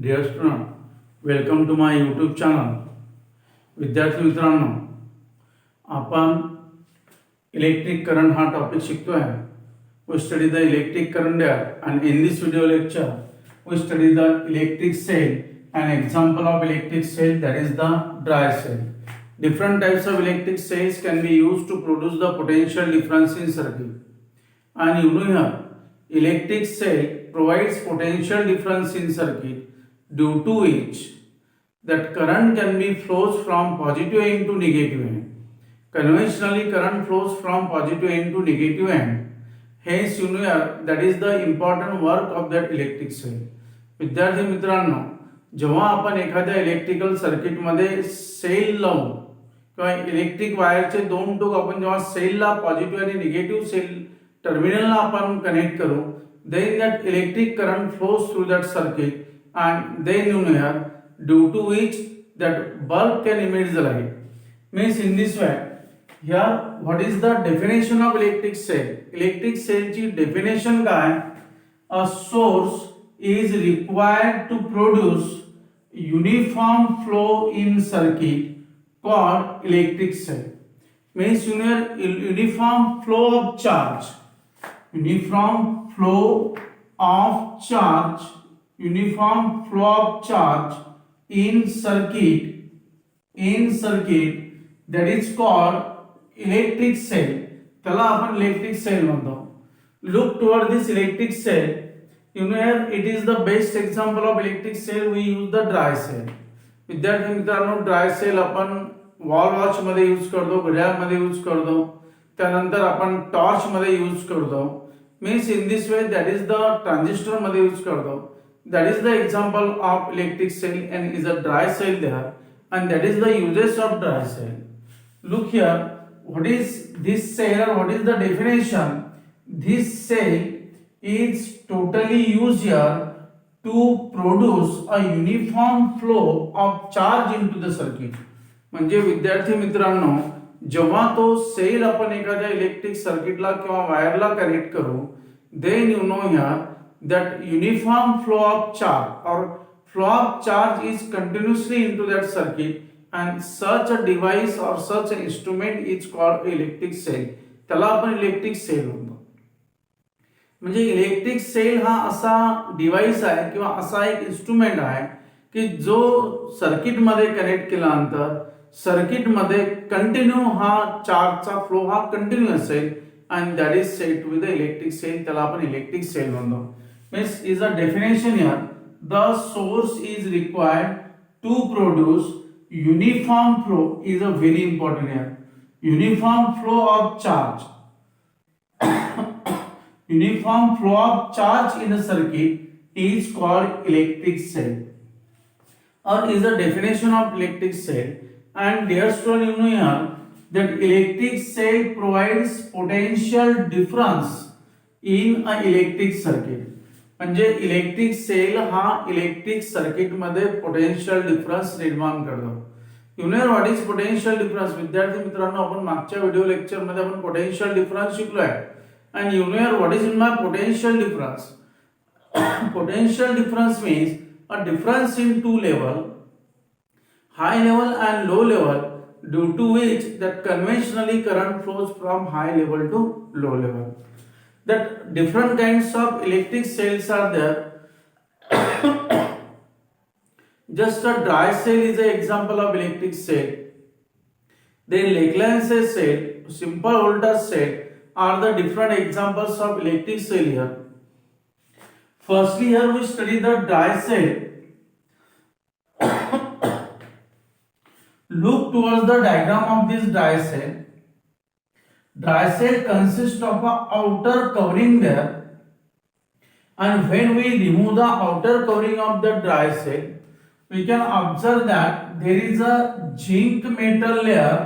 Deer student, welcome to my YouTube channel. विद्यार्थी मित्रांनो, आपण इलेक्ट्रिक करंट हा टॉपिक शिकतोय. We study the electric current and in this video lecture we study the electric cell. An example of electric cell, that is the dry cell. Different types of electric cells can be used to produce the potential difference in circuit. And you know here, electric cell provides potential difference in circuit due to which that current can be flows from positive end to negative end. Conventionally, current flows from positive end to negative end. Hence, you know that is the important work of that electric cell. विद्यार्थी मित्रांनो, जेव्हा आपण एखाद्या electrical सर्किटमध्ये cell लावून किंवा electric वायरचे दोन टोक आपण जेव्हा सेलला पॉझिटिव्ह आणि निगेटिव्ह सेल टर्मिनलला आपण कनेक्ट करू, then that electric current flows through that circuit, and then you know due to which that bulb can emit the light. Means in this way, here what is the definition of electric cell? Electric cell ची definition काय? A source is required to produce uniform flow in circuit called electric cell. Means uniform flow of charge. Uniform flow of charge in circuit that is called electric cell. त्याला आपण electric cell म्हणतो. Look toward this electric cell. You know here it is the best example of electric cell. We use the dry cell. विद्यार्थी मित्रांनो, dry cell आपण wall watch मध्ये use करतो, घड्याळ मध्ये यूज करतो, त्यानंतर आपण टॉर्च मध्ये यूज करतो. Means in this way that is the transistor मध्ये यूज करतो. That is the example of electric cell and is a dry cell there, and that is the uses of dry cell. Look here, what is this cell or what is the definition? This cell is totally used here to produce a uniform flow of charge into the circuit. म्हणजे विद्यार्थी मित्रांनो, जेव्हा तो cell आपण एखाद्या electric सर्किटला किंवा वायरला connect करू, then you know here that uniform flow of charge or flow of charge is continuously into that circuit, and such a device or such an instrument is called electric cell. त्याला आपण electric cell म्हणतो. म्हणजे electric cell हा असा device आहे किंवा असा एक इन्स्ट्रुमेंट आहे की जो सर्किट मध्ये कनेक्ट केल्यानंतर सर्किट मध्ये कंटिन्यू हा चार्जचा फ्लो हा कंटिन्यू असेल, and that is said to be the electric cell. त्याला आपण इलेक्ट्रिक सेल म्हणतो. Means is a definition here. The source is required to produce uniform flow is a very important here. Uniform flow of charge. Uniform flow of charge in a circuit is called electric cell, or is a definition of electric cell. And dear student, you know here that electric cell provides potential difference in a electric circuit. म्हणजे electric cell हा electric circuit मध्ये potential difference निर्माण करतो. You know what is potential difference? विद्यार्थी मित्रांनो, आपण मागच्या video lecture मध्ये आपण पोटेन्शियल डिफरन्स शिकलोय. and you know what is in my potential difference? Potential difference means a difference in two level, high level and low level, due to which that conventionally current flows from high level to low level. That different kinds of electric cells are there. Just a dry cell is an example of electric cell. Then Laplace cell, simple voltage cell are the different examples of electric cell here. Firstly, here we study the dry cell. Look towards the diagram of this dry cell. Dry cell consists of an outer covering there, and when we remove the outer covering of the dry cell, we can observe that there is a zinc metal layer.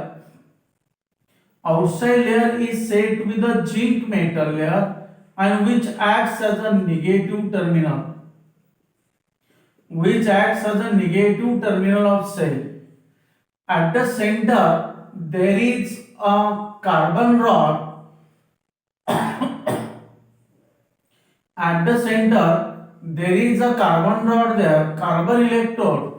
Outside layer is said to be the zinc metal layer, and which acts as a negative terminal. Which acts as a negative terminal of cell. At the center there is a carbon rod. At the center there is a carbon rod there, carbon electrode.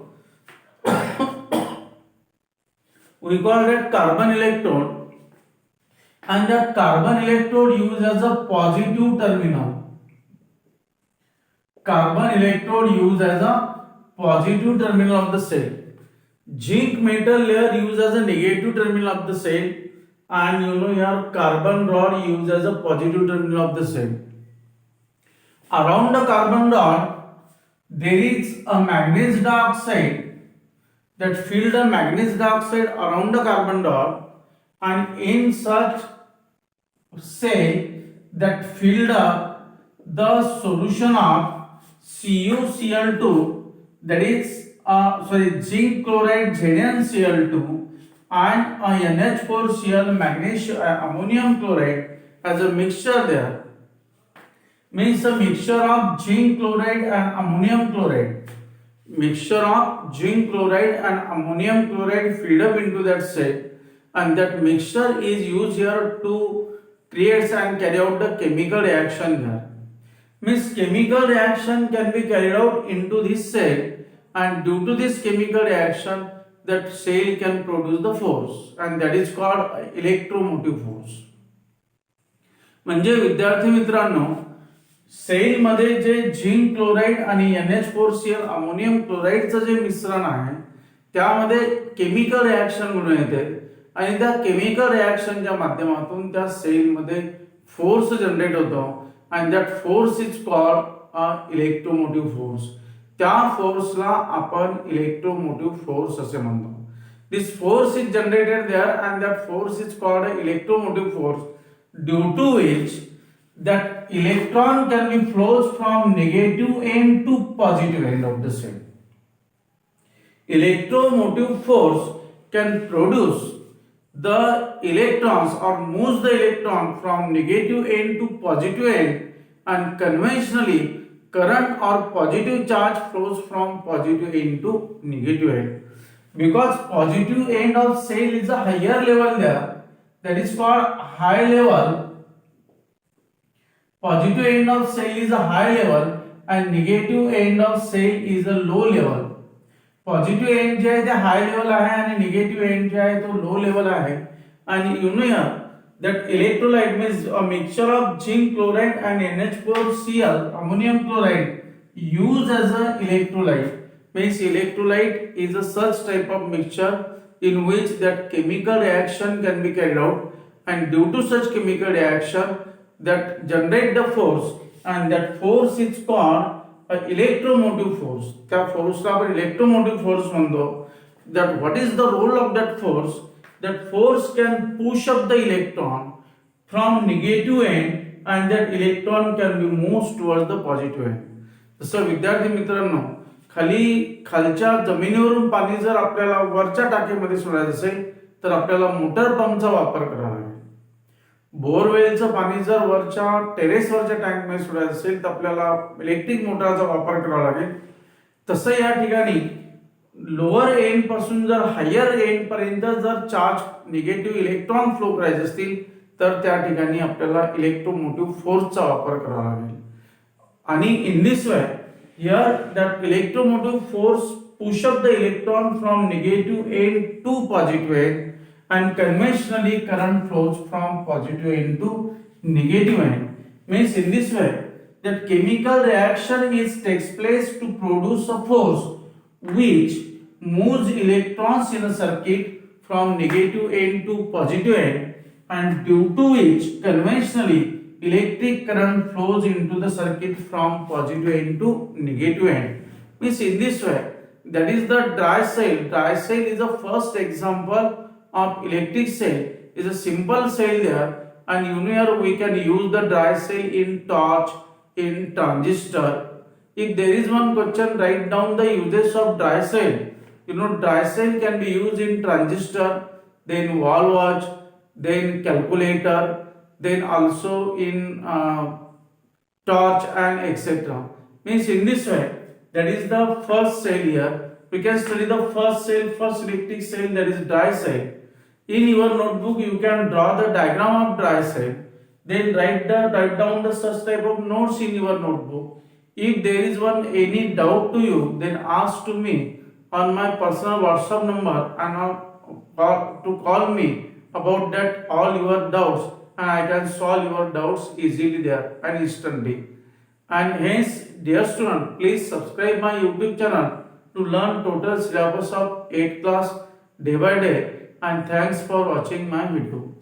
We call that carbon electrode, and that carbon electrode used as a positive terminal. Carbon electrode used as a positive terminal of the cell. Zinc metal layer used as a negative terminal of the cell, and here carbon rod used as a positive terminal of the cell. Around the carbon rod, there is a manganese dioxide that fill the manganese dioxide around the carbon rod, and in such cell that filled up the solution of CuCl2, that is zinc chloride ZnCl2 and a NH4Cl magnesium ammonium chloride as a mixture there, means a mixture of zinc chloride and ammonium chloride. Mixture of zinc chloride and ammonium chloride filled up into that cell, and that mixture is used here to create and carry out the chemical reaction here. Means chemical reaction can be carried out into this cell, and due to this chemical reaction that cell can produce the force, and that is called electromotive force. म्हणजे विद्यार्थी मित्रांनो, cell मध्ये जे zinc chloride आणि NH4Cl ammonium क्लोराइडचं जे मिश्रण आहे त्यामध्ये chemical reaction घडून येते, आणि त्या केमिकल रिएक्शनच्या माध्यमातून त्या सेल मध्ये फोर्स जनरेट होतो, and that force is called electromotive force. त्या फोर्सला आपण इलेक्ट्रोमोटिव्ह फोर्स असे म्हणतो. This force is generated there, and that force is called electromotive force, due to which that electron can be flows from negative end to positive end of the cell. Electromotive force can produce the electrons or moves the electron from negative end to positive end, and conventionally current or positive charge flows from positive end to negative end. Because positive end of cell is a higher level there, that is called high level. Positive end of cell is a high level and negative end of cell is a low level. Positive end जे आहे ते high level आहे आणि negative and जे आहे तो low level आहे. आणि you know here that electrolyte means a mixture of zinc chloride and NH4Cl ammonium chloride used as a electrolyte. Means electrolyte is a such type of mixture in which that chemical reaction can be carried out, and due to such chemical reaction that generate the force, and that force is called electromotive force. त्या फोर्सला आपण electromotive force म्हणतो. That what is the role of that force? That force can push up the electron from negative end, and that electron can be moved towards the positive end. जसं विद्यार्थी मित्रांनो, खालच्या जमिनीवरून पाणी जर आपल्याला वरच्या टाकीमध्ये सोडायचं असेल तर आपल्याला मोटर पंपचा वापर करावा लागेल. बोरवेलचं पाणी जर वरच्या टेरेसवरच्या टँकमध्ये सोडायचं असेल तर आपल्याला इलेक्ट्रिक मोटरचा वापर करावा लागेल. तसं या ठिकाणी लोअर एंड पासून जर हायर एंड पर्यंत जर चार्ज निगेटिव्ह इलेक्ट्रॉन फ्लो करायचे असतील तर त्या ठिकाणी आपल्याला इलेक्ट्रोमोटिव्ह फोर्सचा वापर करावा लागेल. आणि in this way here that electromotive force push up the electron from negative end to positive end, and conventionally current flows from positive end to negative end. Means in this way that chemical reaction takes place to produce a force which moves electrons in a circuit from negative end to positive end, and due to which conventionally electric current flows into the circuit from positive end to negative end. Means in this way, that is the dry cell. Dry cell is the first example of electric cell. Is a simple cell there, and here we can use the dry cell in torch, in transistor. If there is one question, write down the uses of dry cell. Dry cell can be used in transistor, then wall watch, then calculator, then also in torch and etc. Means in this way, that is the first cell here. We can study the first cell, first electric cell, that is dry cell. In your notebook, you can draw the diagram of dry cell. Then write down the such type of notes in your notebook. If there is one any doubt to you, then ask to me on my personal WhatsApp number and to call me about that all your doubts, and I can solve your doubts easily there and instantly. And hence, dear student, please subscribe my YouTube channel to learn total syllabus of 8th class day by day. And thanks for watching my video.